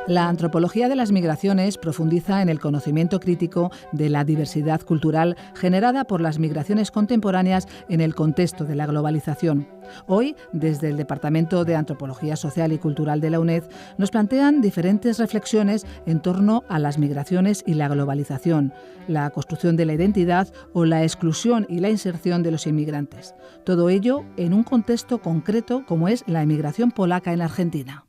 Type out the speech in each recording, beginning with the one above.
La antropología de las migraciones profundiza en el conocimiento crítico de la diversidad cultural generada por las migraciones contemporáneas en el contexto de la globalización. Hoy, desde el Departamento de Antropología Social y Cultural de la UNED, nos plantean diferentes reflexiones en torno a las migraciones y la globalización, la construcción de la identidad o la exclusión y la inserción de los inmigrantes. Todo ello en un contexto concreto como es la emigración polaca en Argentina.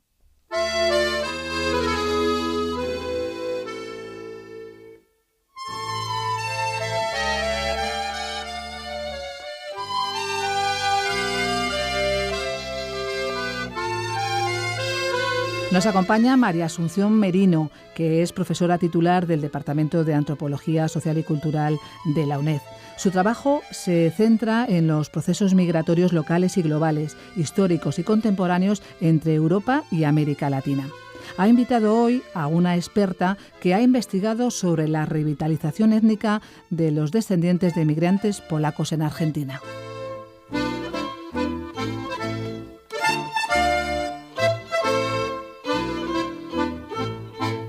Nos acompaña María Asunción Merino, que es profesora titular del Departamento de Antropología Social y Cultural de la UNED. Su trabajo se centra en los procesos migratorios locales y globales, históricos y contemporáneos entre Europa y América Latina. Ha invitado hoy a una experta que ha investigado sobre la revitalización étnica de los descendientes de migrantes polacos en Argentina.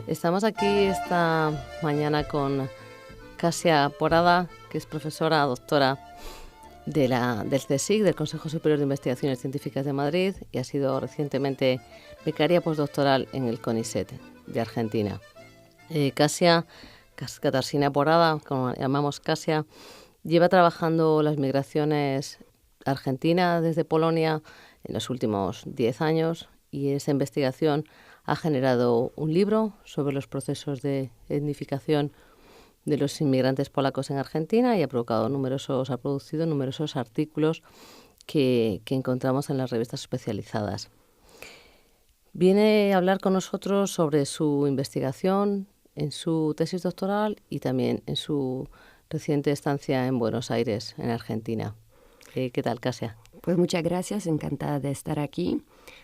Estamos aquí esta mañana con Kasia Porada, que es profesora doctora del CSIC, del Consejo Superior de Investigaciones Científicas de Madrid, y ha sido recientemente becaria postdoctoral en el CONICET de Argentina. Katarzyna Porada, como llamamos Kasia, lleva trabajando las migraciones argentinas desde Polonia en los últimos 10 años, y esa investigación ha generado un libro sobre los procesos de etnificación de los inmigrantes polacos en Argentina y ha producido numerosos artículos que encontramos en las revistas especializadas. Viene a hablar con nosotros sobre su investigación en su tesis doctoral y también en su reciente estancia en Buenos Aires, en Argentina. ¿Qué tal, Kasia? Pues muchas gracias, encantada de estar aquí.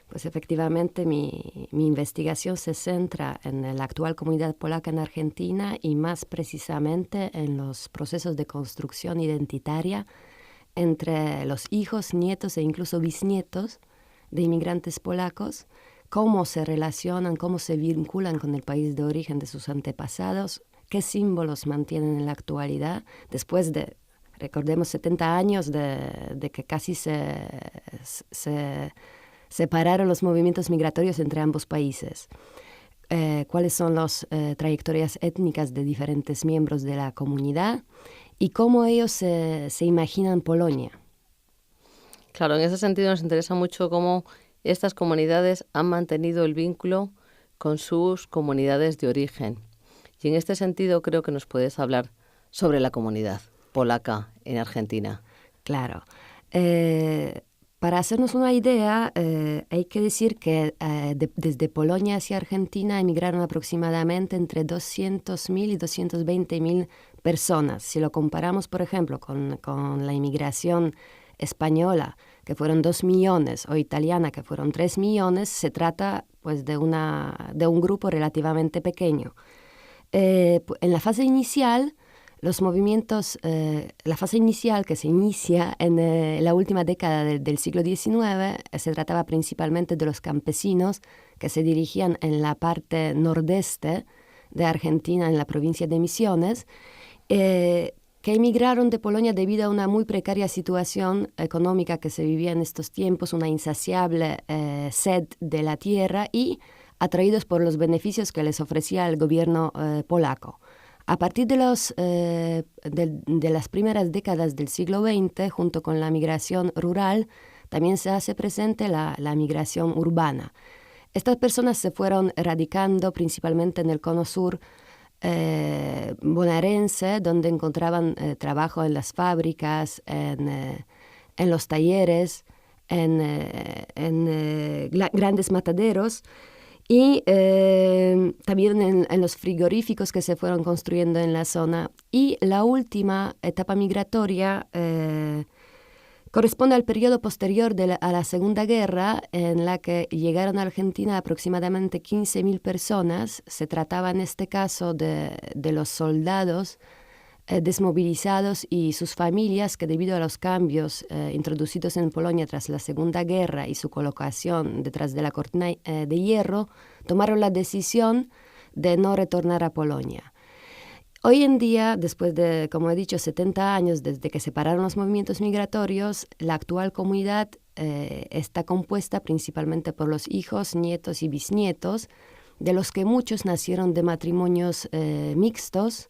Pues efectivamente mi investigación se centra en la actual comunidad polaca en Argentina y más precisamente en los procesos de construcción identitaria entre los hijos, nietos e incluso bisnietos de inmigrantes polacos, cómo se relacionan, cómo se vinculan con el país de origen de sus antepasados, qué símbolos mantienen en la actualidad después de, recordemos, 70 años de que casi se separaron los movimientos migratorios entre ambos países. Cuáles son las trayectorias étnicas de diferentes miembros de la comunidad y cómo ellos se imaginan Polonia. Claro, en ese sentido nos interesa mucho cómo estas comunidades han mantenido el vínculo con sus comunidades de origen. Y en este sentido creo que nos puedes hablar sobre la comunidad polaca en Argentina. Claro. Para hacernos una idea, hay que decir que desde Polonia hacia Argentina emigraron aproximadamente entre 200.000 y 220.000 personas. Si lo comparamos, por ejemplo, con la inmigración española, que fueron 2 millones, o italiana, que fueron 3 millones, se trata pues de un grupo relativamente pequeño. En la fase inicial, los movimientos, la fase inicial que se inicia en la última década del siglo XIX, se trataba principalmente de los campesinos que se dirigían en la parte nordeste de Argentina, en la provincia de Misiones, que emigraron de Polonia debido a una muy precaria situación económica que se vivía en estos tiempos, una insaciable sed de la tierra y atraídos por los beneficios que les ofrecía el gobierno polaco. A partir de las primeras décadas del siglo XX, junto con la migración rural, también se hace presente la migración urbana. Estas personas se fueron radicando principalmente en el cono sur bonaerense, donde encontraban trabajo en las fábricas, en los talleres, en grandes mataderos, y también en los frigoríficos que se fueron construyendo en la zona. Y la última etapa migratoria corresponde al periodo posterior a la Segunda Guerra, en la que llegaron a Argentina aproximadamente 15.000 personas. Se trataba en este caso de los soldados desmovilizados y sus familias que debido a los cambios introducidos en Polonia tras la Segunda Guerra y su colocación detrás de la cortina de hierro, tomaron la decisión de no retornar a Polonia. Hoy en día, después de, como he dicho, 70 años desde que se pararon los movimientos migratorios, la actual comunidad está compuesta principalmente por los hijos, nietos y bisnietos, de los que muchos nacieron de matrimonios mixtos,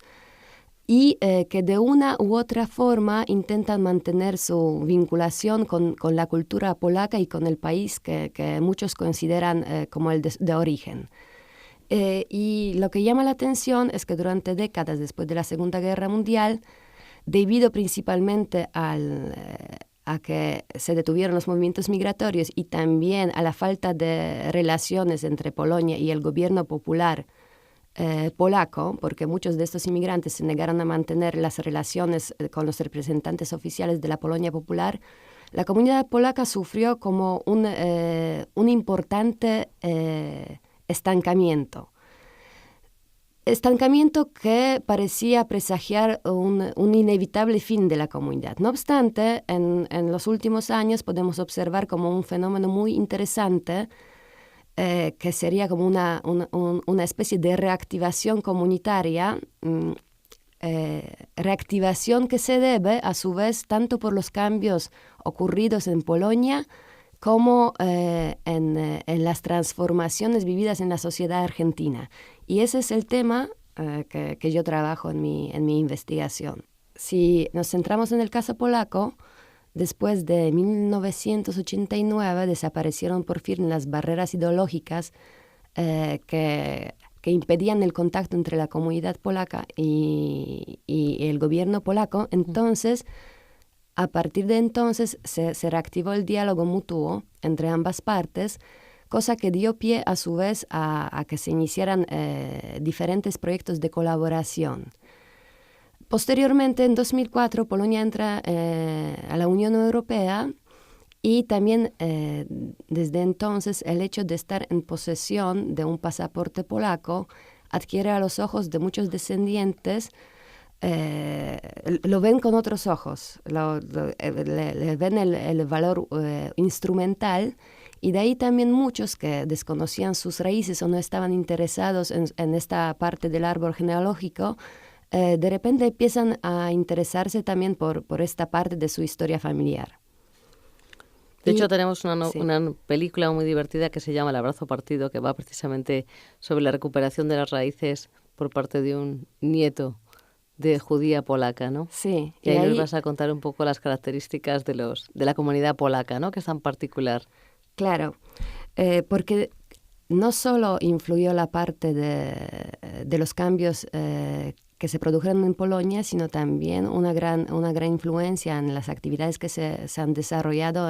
y que de una u otra forma intentan mantener su vinculación con la cultura polaca y con el país que muchos consideran como el de origen. Y lo que llama la atención es que durante décadas después de la Segunda Guerra Mundial, debido principalmente a que se detuvieron los movimientos migratorios y también a la falta de relaciones entre Polonia y el gobierno popular polaco, porque muchos de estos inmigrantes se negaron a mantener las relaciones con los representantes oficiales de la Polonia popular, la comunidad polaca sufrió como un importante estancamiento. Estancamiento que parecía presagiar un inevitable fin de la comunidad. No obstante, en los últimos años podemos observar como un fenómeno muy interesante que sería como una especie de reactivación comunitaria, reactivación que se debe a su vez tanto por los cambios ocurridos en Polonia como en las transformaciones vividas en la sociedad argentina. Y ese es el tema que yo trabajo en mi investigación. Si nos centramos en el caso polaco, después de 1989 desaparecieron por fin las barreras ideológicas que impedían el contacto entre la comunidad polaca y el gobierno polaco. Entonces, a partir de entonces se reactivó el diálogo mutuo entre ambas partes, cosa que dio pie a su vez a que se iniciaran diferentes proyectos de colaboración. Posteriormente, en 2004, Polonia entra a la Unión Europea y también desde entonces el hecho de estar en posesión de un pasaporte polaco adquiere a los ojos de muchos descendientes, lo ven con otros ojos, le ven el valor instrumental, y de ahí también muchos que desconocían sus raíces o no estaban interesados en esta parte del árbol genealógico, de repente empiezan a interesarse también por esta parte de su historia familiar. De hecho, tenemos una película muy divertida que se llama El abrazo partido, que va precisamente sobre la recuperación de las raíces por parte de un nieto de judía polaca, ¿no? Sí. Y ahí nos vas a contar un poco las características de la comunidad polaca, ¿no? Que es tan particular. Claro, porque no solo influyó la parte de los cambios que se produjeron en Polonia, sino también una gran influencia en las actividades que se han desarrollado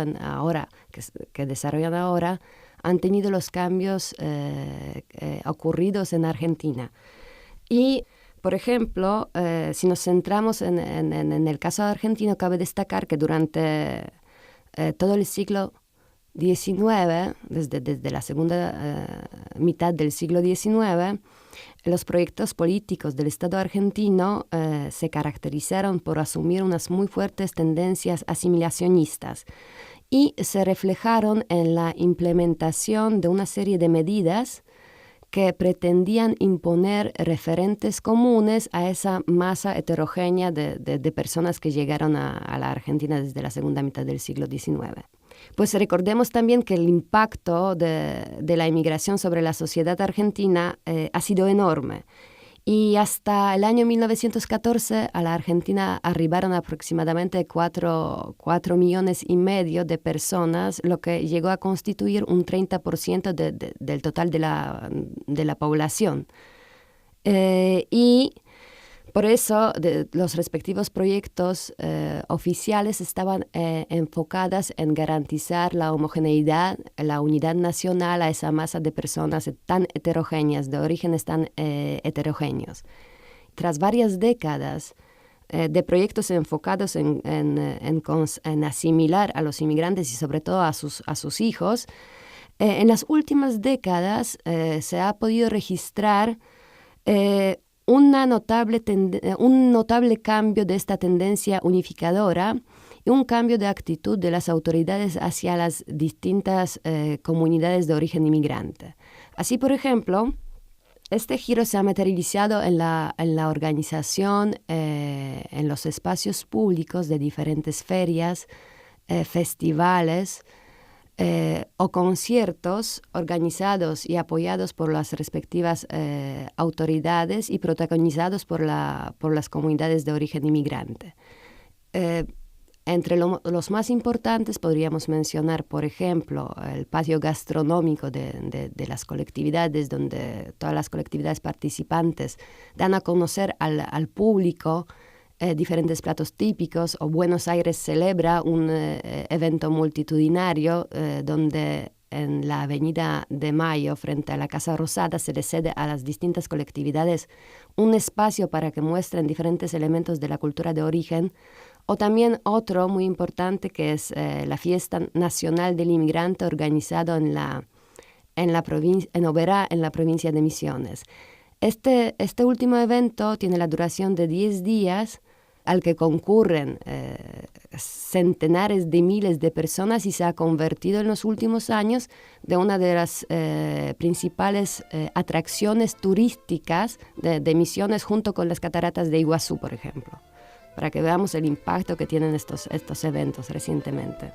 que desarrollan ahora, han tenido los cambios ocurridos en Argentina. Y, por ejemplo, si nos centramos en el caso argentino, cabe destacar que durante todo el siglo XIX, desde la segunda mitad del siglo XIX, los proyectos políticos del Estado argentino se caracterizaron por asumir unas muy fuertes tendencias asimilacionistas y se reflejaron en la implementación de una serie de medidas que pretendían imponer referentes comunes a esa masa heterogénea de personas que llegaron a la Argentina desde la segunda mitad del siglo XIX. Pues recordemos también que el impacto de la inmigración sobre la sociedad argentina ha sido enorme. Y hasta el año 1914 a la Argentina arribaron aproximadamente 4,5 millones de personas, lo que llegó a constituir un 30% del total de la población. Y por eso los respectivos proyectos oficiales estaban enfocados en garantizar la homogeneidad, la unidad nacional a esa masa de personas tan heterogéneas, de orígenes tan heterogéneos. Tras varias décadas de proyectos enfocados en asimilar a los inmigrantes y sobre todo a sus hijos, en las últimas décadas se ha podido registrar un notable cambio de esta tendencia unificadora y un cambio de actitud de las autoridades hacia las distintas comunidades de origen inmigrante. Así, por ejemplo, este giro se ha materializado en la organización en los espacios públicos de diferentes ferias, festivales o conciertos organizados y apoyados por las respectivas autoridades y protagonizados por las comunidades de origen inmigrante. Entre los más importantes podríamos mencionar, por ejemplo, el patio gastronómico de las colectividades, donde todas las colectividades participantes dan a conocer al público diferentes platos típicos, o Buenos Aires celebra un evento multitudinario donde en la Avenida de Mayo, frente a la Casa Rosada, se le cede a las distintas colectividades un espacio para que muestren diferentes elementos de la cultura de origen. O también otro muy importante, que es la Fiesta Nacional del Inmigrante, organizado en Oberá, en la provincia de Misiones. Este último evento tiene la duración de 10 días, al que concurren centenares de miles de personas, y se ha convertido en los últimos años de una de las principales atracciones turísticas de Misiones, junto con las cataratas de Iguazú, por ejemplo, para que veamos el impacto que tienen estos eventos recientemente.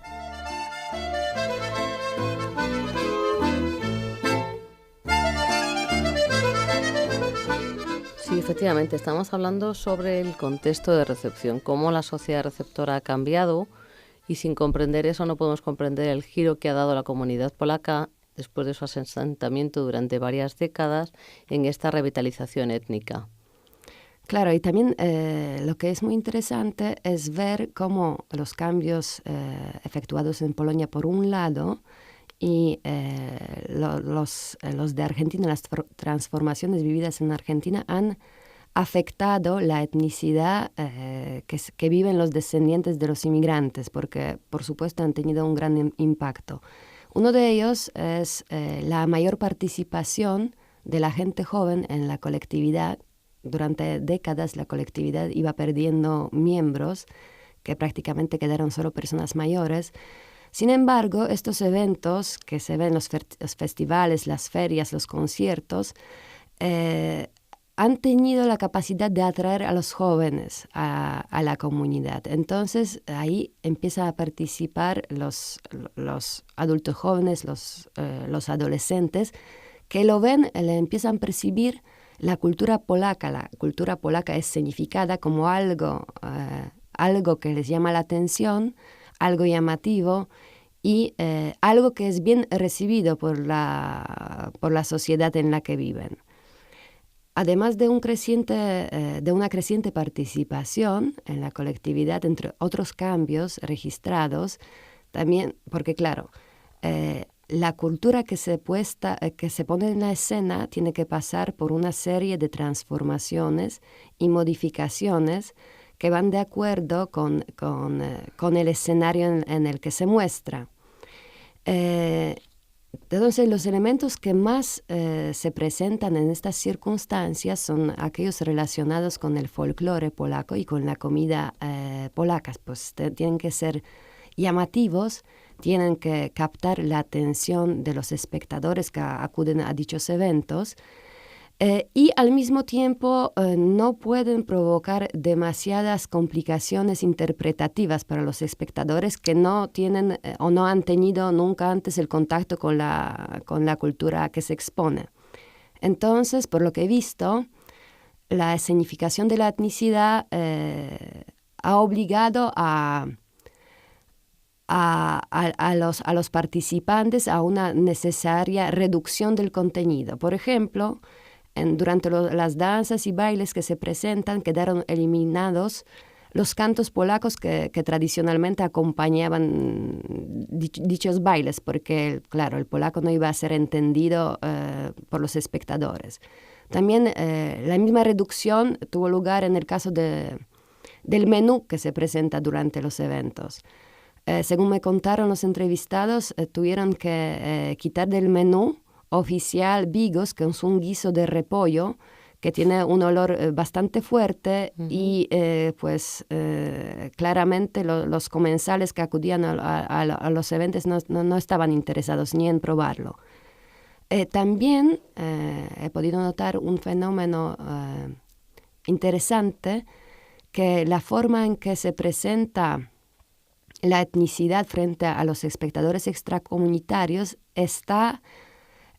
Sí, efectivamente, estamos hablando sobre el contexto de recepción, cómo la sociedad receptora ha cambiado, y sin comprender eso no podemos comprender el giro que ha dado la comunidad polaca después de su asentamiento durante varias décadas en esta revitalización étnica. Claro, y también lo que es muy interesante es ver cómo los cambios efectuados en Polonia, por un lado, y los de Argentina, las transformaciones vividas en Argentina, han afectado la etnicidad que viven los descendientes de los inmigrantes, porque por supuesto han tenido un gran impacto. Uno de ellos es la mayor participación de la gente joven en la colectividad. Durante décadas la colectividad iba perdiendo miembros, que prácticamente quedaron solo personas mayores. Sin embargo, estos eventos que se ven, los festivales, las ferias, los conciertos, han tenido la capacidad de atraer a los jóvenes a la comunidad. Entonces, ahí empiezan a participar los adultos jóvenes, los adolescentes, que lo ven, le empiezan a percibir la cultura polaca. La cultura polaca es significada como algo que les llama la atención, algo llamativo, y algo que es bien recibido por la sociedad en la que viven. Además de una creciente participación en la colectividad, entre otros cambios registrados, también, porque claro, la cultura que se pone en la escena tiene que pasar por una serie de transformaciones y modificaciones que van de acuerdo con el escenario en el que se muestra. Entonces, los elementos que más se presentan en estas circunstancias son aquellos relacionados con el folclore polaco y con la comida polaca. Pues tienen que ser llamativos, tienen que captar la atención de los espectadores que acuden a dichos eventos, y al mismo tiempo no pueden provocar demasiadas complicaciones interpretativas para los espectadores que no tienen o no han tenido nunca antes el contacto con la cultura que se expone. Entonces, por lo que he visto, la escenificación de la etnicidad ha obligado a los participantes a una necesaria reducción del contenido. Por ejemplo, durante las danzas y bailes que se presentan, quedaron eliminados los cantos polacos que tradicionalmente acompañaban dichos bailes, porque, claro, el polaco no iba a ser entendido por los espectadores. También la misma reducción tuvo lugar en el caso del menú que se presenta durante los eventos. Según me contaron los entrevistados, tuvieron que quitar del menú oficial bigos, que es un guiso de repollo que tiene un olor bastante fuerte y pues claramente los comensales que acudían a los eventos no estaban interesados ni en probarlo. También he podido notar un fenómeno interesante, que la forma en que se presenta la etnicidad frente a los espectadores extracomunitarios está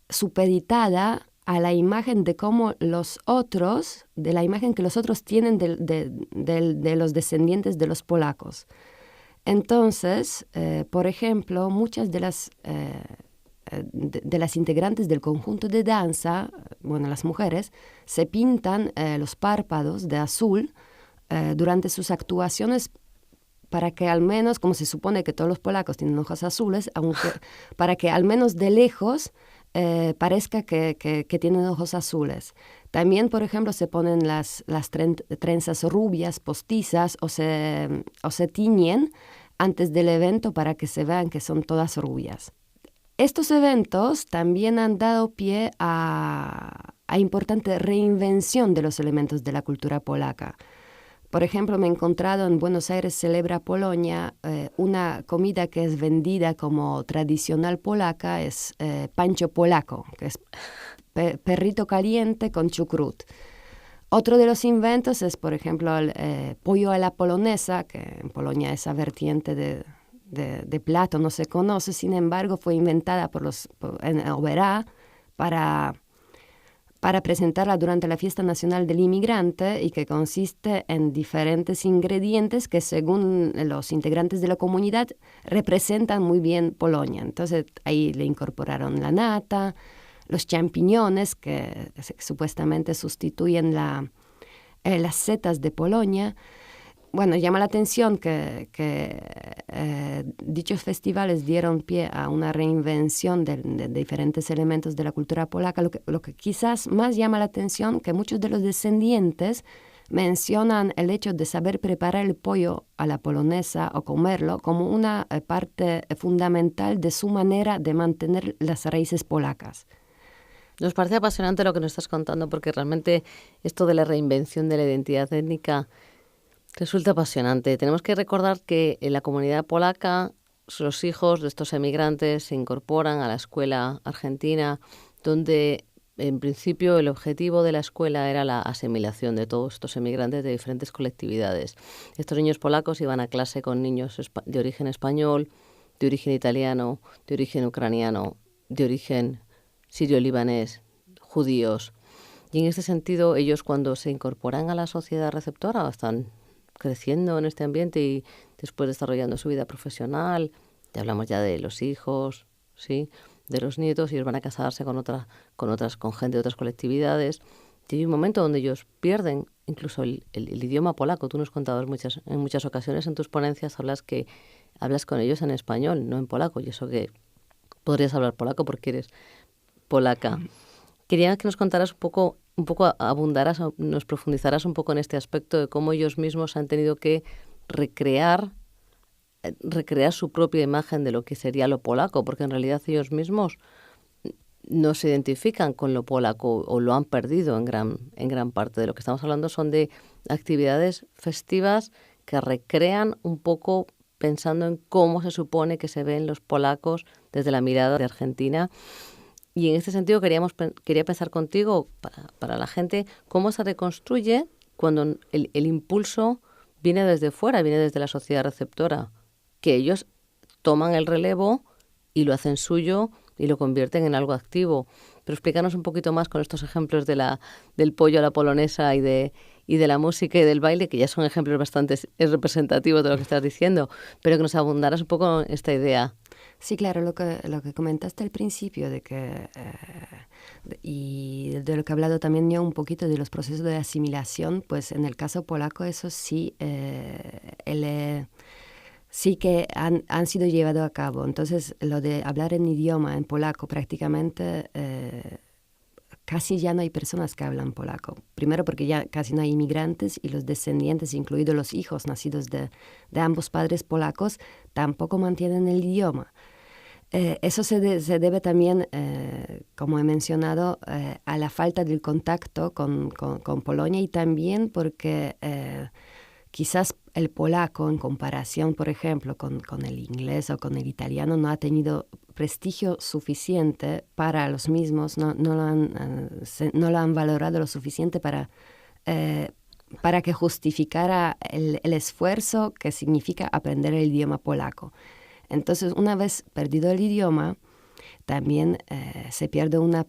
supeditada a la imagen de cómo los otros, de la imagen que los otros tienen de los descendientes de los polacos. Entonces, por ejemplo, muchas de las integrantes del conjunto de danza, bueno, las mujeres, se pintan los párpados de azul durante sus actuaciones, para que al menos, como se supone que todos los polacos tienen ojos azules, para que al menos de lejos parezca que tienen ojos azules. También, por ejemplo, se ponen las trenzas rubias, postizas, o se tiñen antes del evento para que se vean que son todas rubias. Estos eventos también han dado pie a importante reinvención de los elementos de la cultura polaca. Por ejemplo, me he encontrado en Buenos Aires Celebra Polonia una comida que es vendida como tradicional polaca, es pancho polaco, que es perrito caliente con chucrut. Otro de los inventos es, por ejemplo, el pollo a la polonesa, que en Polonia esa vertiente de plato no se conoce, sin embargo fue inventada en Oberá para presentarla durante la Fiesta Nacional del Inmigrante, y que consiste en diferentes ingredientes que, según los integrantes de la comunidad, representan muy bien Polonia. Entonces ahí le incorporaron la nata, los champiñones que supuestamente sustituyen las setas de Polonia. Bueno, llama la atención que dichos festivales dieron pie a una reinvención de diferentes elementos de la cultura polaca. Lo que quizás más llama la atención, que muchos de los descendientes mencionan el hecho de saber preparar el pollo a la polonesa o comerlo como una parte fundamental de su manera de mantener las raíces polacas. Nos parece apasionante lo que nos estás contando, porque realmente esto de la reinvención de la identidad étnica resulta apasionante. Tenemos que recordar que en la comunidad polaca los hijos de estos emigrantes se incorporan a la escuela argentina, donde en principio el objetivo de la escuela era la asimilación de todos estos emigrantes de diferentes colectividades. Estos niños polacos iban a clase con niños de origen español, de origen italiano, de origen ucraniano, de origen sirio-libanés, judíos. Y en este sentido, ellos, cuando se incorporan a la sociedad receptora, están creciendo en este ambiente y después desarrollando su vida profesional, ya hablamos ya de los hijos, ¿sí?, de los nietos, y ellos van a casarse con gente de otras colectividades. Y hay un momento donde ellos pierden incluso el idioma polaco. Tú nos contabas en muchas ocasiones en tus ponencias, hablas con ellos en español, no en polaco, y eso que podrías hablar polaco porque eres polaca. Quería que nos contaras un poco abundaras, nos profundizaras un poco en este aspecto de cómo ellos mismos han tenido que recrear su propia imagen de lo que sería lo polaco, porque en realidad ellos mismos no se identifican con lo polaco o lo han perdido en gran parte. De lo que estamos hablando son de actividades festivas que recrean un poco pensando en cómo se supone que se ven los polacos desde la mirada de Argentina. Y en este sentido quería pensar contigo, para la gente, cómo se reconstruye cuando el impulso viene desde fuera, viene desde la sociedad receptora, que ellos toman el relevo y lo hacen suyo y lo convierten en algo activo. Pero explícanos un poquito más con estos ejemplos del pollo a la polonesa y de la música y del baile, que ya son ejemplos bastante representativos de lo que estás diciendo, pero que nos abundaras un poco en esta idea. Sí, claro, lo que comentaste al principio y de lo que he hablado también yo un poquito de los procesos de asimilación, pues en el caso polaco eso sí, sí que han sido llevados a cabo. Entonces, lo de hablar en idioma, en polaco, prácticamente casi ya no hay personas que hablan polaco. Primero porque ya casi no hay inmigrantes, y los descendientes, incluidos los hijos nacidos de ambos padres polacos, tampoco mantienen el idioma. Eso se debe también, como he mencionado, a la falta del contacto con Polonia y también porque quizás el polaco en comparación, por ejemplo, con el inglés o con el italiano no ha tenido prestigio suficiente para los mismos, no lo han valorado lo suficiente para que justificara el esfuerzo que significa aprender el idioma polaco. Entonces, una vez perdido el idioma, también se pierde una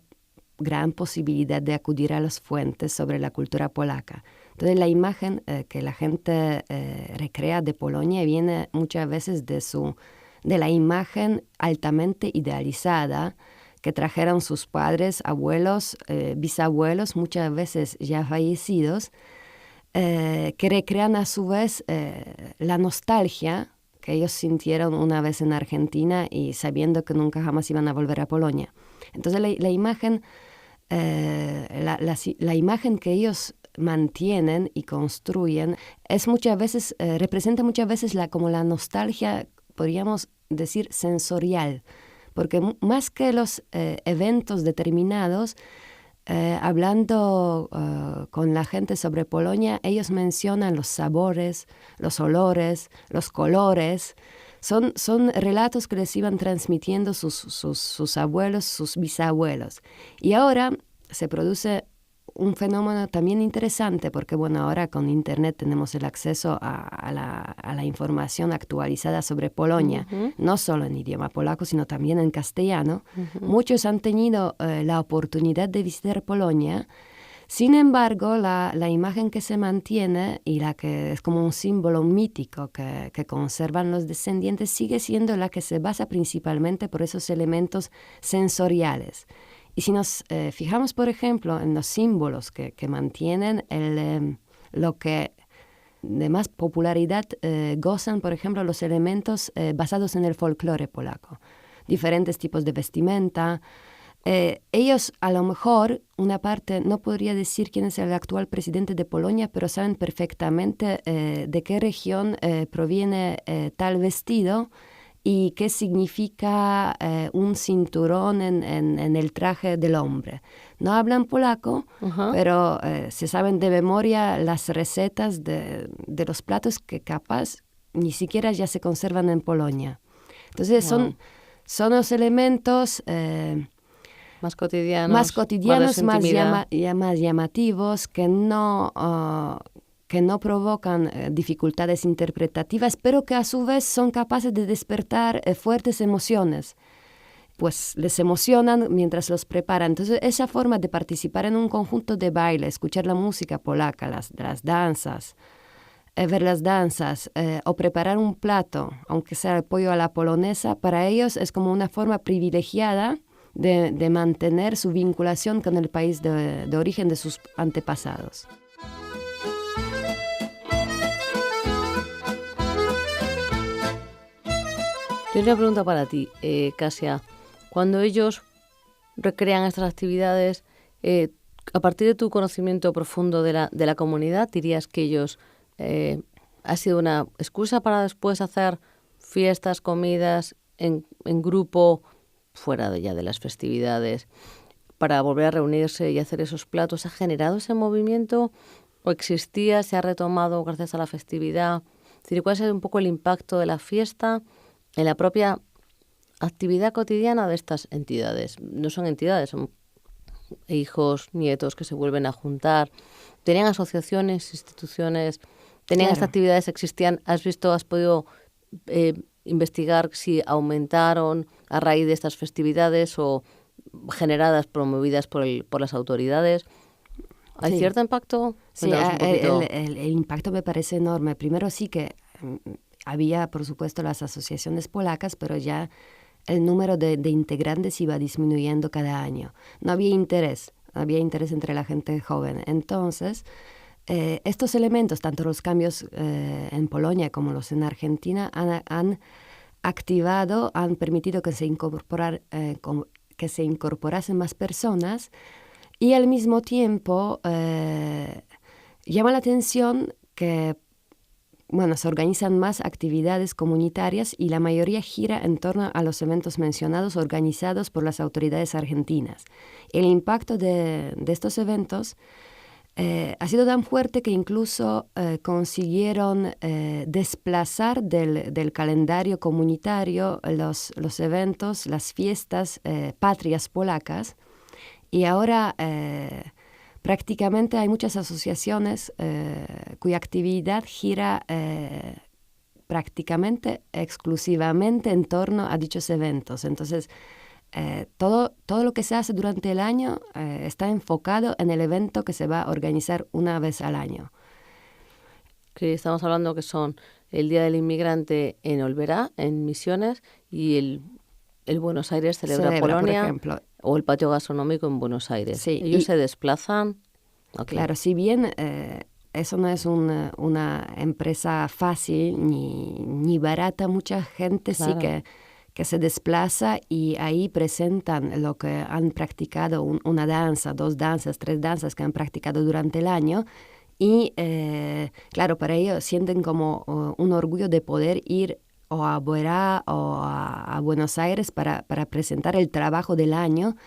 gran posibilidad de acudir a las fuentes sobre la cultura polaca. Entonces, la imagen que la gente recrea de Polonia viene muchas veces de la imagen altamente idealizada que trajeron sus padres, abuelos, bisabuelos, muchas veces ya fallecidos, que recrean a su vez la nostalgia que ellos sintieron una vez en Argentina y sabiendo que nunca jamás iban a volver a Polonia. Entonces la imagen, la imagen que ellos mantienen y construyen es muchas veces, representa muchas veces como la nostalgia, podríamos decir, sensorial, porque más que los eventos determinados, hablando con la gente sobre Polonia, ellos mencionan los sabores, los olores, los colores. Son relatos que les iban transmitiendo sus abuelos, sus bisabuelos. Y ahora se produce un fenómeno también interesante porque, bueno, ahora con Internet tenemos el acceso a la información actualizada sobre Polonia, no solo en idioma polaco, sino también en castellano. Muchos han tenido la oportunidad de visitar Polonia. Sin embargo, la imagen que se mantiene y la que es como un símbolo mítico que conservan los descendientes sigue siendo la que se basa principalmente por esos elementos sensoriales. Y si nos fijamos, por ejemplo, en los símbolos que mantienen lo que de más popularidad gozan, por ejemplo, los elementos basados en el folclore polaco. Diferentes tipos de vestimenta. Ellos, a lo mejor, una parte no podría decir quién es el actual presidente de Polonia, pero saben perfectamente de qué región proviene tal vestido y qué significa un cinturón en el traje del hombre. No hablan polaco, pero se saben de memoria las recetas de los platos que capaz ni siquiera ya se conservan en Polonia. Entonces son los elementos más cotidianos, más llamativos, que no provocan dificultades interpretativas, pero que a su vez son capaces de despertar fuertes emociones. Pues les emocionan mientras los preparan. Entonces, esa forma de participar en un conjunto de baile, escuchar la música polaca, las danzas, ver las danzas o preparar un plato, aunque sea el pollo a la polonesa, para ellos es como una forma privilegiada de mantener su vinculación con el país de origen de sus antepasados. Yo tengo una pregunta para ti, Kasia. Cuando ellos recrean estas actividades, a partir de tu conocimiento profundo de la comunidad, ¿dirías que ellos ha sido una excusa para después hacer fiestas, comidas en grupo, fuera de las festividades, para volver a reunirse y hacer esos platos? ¿Ha generado ese movimiento o existía, se ha retomado gracias a la festividad? Es decir, ¿cuál es un poco el impacto de la fiesta en la propia actividad cotidiana de estas entidades? No son entidades, son hijos, nietos que se vuelven a juntar. ¿Tenían asociaciones, instituciones? ¿Tenían estas actividades? ¿Existían? ¿Has podido investigar si aumentaron a raíz de estas festividades o generadas, promovidas por las autoridades? ¿Hay cierto impacto? Sí, el impacto me parece enorme. Primero sí que había, por supuesto, las asociaciones polacas, pero ya el número de integrantes iba disminuyendo cada año. No había interés entre la gente joven. Entonces, estos elementos, tanto los cambios en Polonia como los en Argentina, han permitido que se incorporasen más personas y al mismo tiempo llama la atención que se organizan más actividades comunitarias y la mayoría gira en torno a los eventos mencionados organizados por las autoridades argentinas. El impacto de estos eventos ha sido tan fuerte que incluso consiguieron desplazar del calendario comunitario los eventos, las fiestas patrias polacas, y ahora prácticamente hay muchas asociaciones cuya actividad gira prácticamente exclusivamente en torno a dichos eventos. Entonces, todo lo que se hace durante el año está enfocado en el evento que se va a organizar una vez al año. Que estamos hablando que son el Día del Inmigrante en Olverá, en Misiones, y el Buenos Aires celebra Polonia, por ejemplo, o el patio gastronómico en Buenos Aires. Sí, ellos se desplazan. Okay. Claro, si bien eso no es una empresa fácil ni barata, mucha gente sí que se desplaza y ahí presentan lo que han practicado, una danza, 2 danzas, 3 danzas que han practicado durante el año. Y claro, para ellos sienten como un orgullo de poder ir o a Boerá o a Buenos Aires para presentar el trabajo del año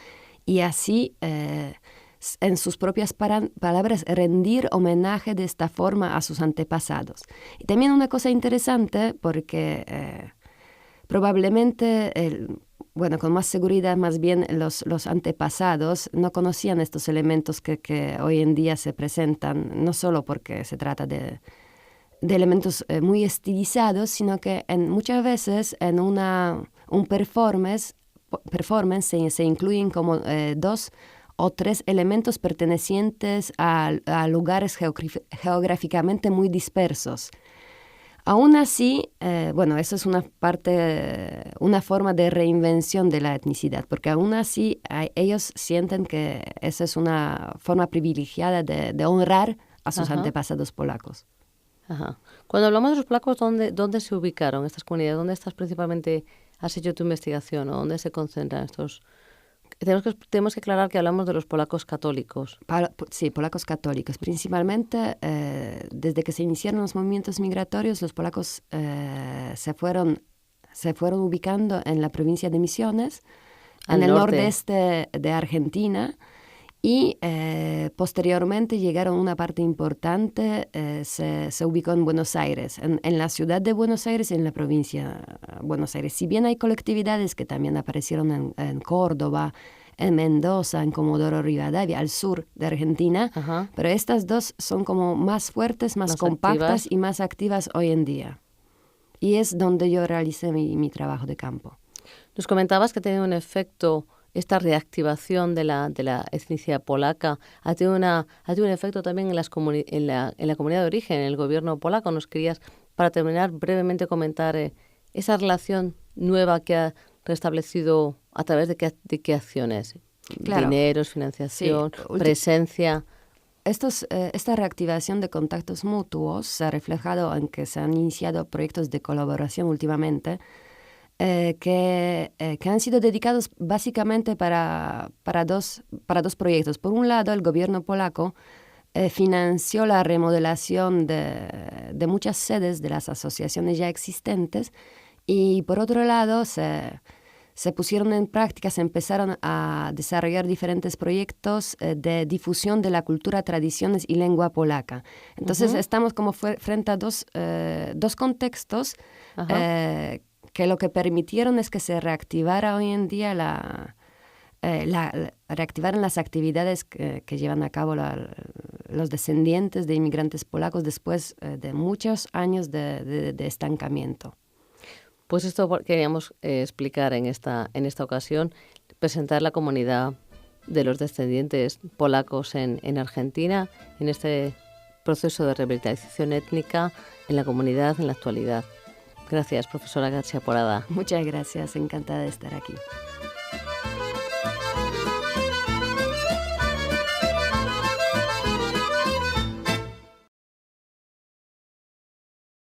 y así, en sus propias palabras, rendir homenaje de esta forma a sus antepasados. Y también una cosa interesante, porque probablemente, con más seguridad, más bien los antepasados no conocían estos elementos que hoy en día se presentan, no solo porque se trata de elementos muy estilizados, sino que muchas veces en un performance se incluyen como 2 o 3 elementos pertenecientes a lugares geográficamente muy dispersos. Aún así, eso es una forma de reinvención de la etnicidad, porque aún así ellos sienten que esa es una forma privilegiada de honrar a sus antepasados polacos. Ajá. Cuando hablamos de los polacos, ¿dónde se ubicaron estas comunidades? ¿Dónde principalmente has hecho tu investigación o dónde se concentran estos? Tenemos que aclarar que hablamos de los polacos católicos. Sí, polacos católicos. Principalmente, desde que se iniciaron los movimientos migratorios, los polacos se fueron ubicando en la provincia de Misiones, en el nordeste de Argentina, y posteriormente llegaron una parte importante, se ubicó en Buenos Aires, en la ciudad de Buenos Aires y en la provincia de Buenos Aires. Si bien hay colectividades que también aparecieron en Córdoba, en Mendoza, en Comodoro Rivadavia, al sur de Argentina, pero estas 2 son como más fuertes, más compactas activas y más activas hoy en día. Y es donde yo realicé mi trabajo de campo. Nos comentabas que tenía un efecto. Esta reactivación de la etnicidad polaca ha tenido un efecto también en la comunidad de origen, en el gobierno polaco. Nos querías, para terminar, brevemente comentar esa relación nueva que ha restablecido a través de qué acciones. Claro. Dineros, financiación, sí, presencia. Esta reactivación de contactos mutuos se ha reflejado en que se han iniciado proyectos de colaboración últimamente, que han sido dedicados básicamente para dos proyectos. Por un lado, el gobierno polaco financió la remodelación de muchas sedes de las asociaciones ya existentes y por otro lado se pusieron en práctica, se empezaron a desarrollar diferentes proyectos de difusión de la cultura, tradiciones y lengua polaca. Entonces estamos como frente a dos contextos que lo que permitieron es que se reactivara hoy en día reactivaran las actividades que llevan a cabo los descendientes de inmigrantes polacos después de muchos años de estancamiento. Pues esto queríamos explicar en esta ocasión, presentar la comunidad de los descendientes polacos en Argentina, en este proceso de rehabilitación étnica en la comunidad en la actualidad. Gracias, profesora García Porada. Muchas gracias, encantada de estar aquí.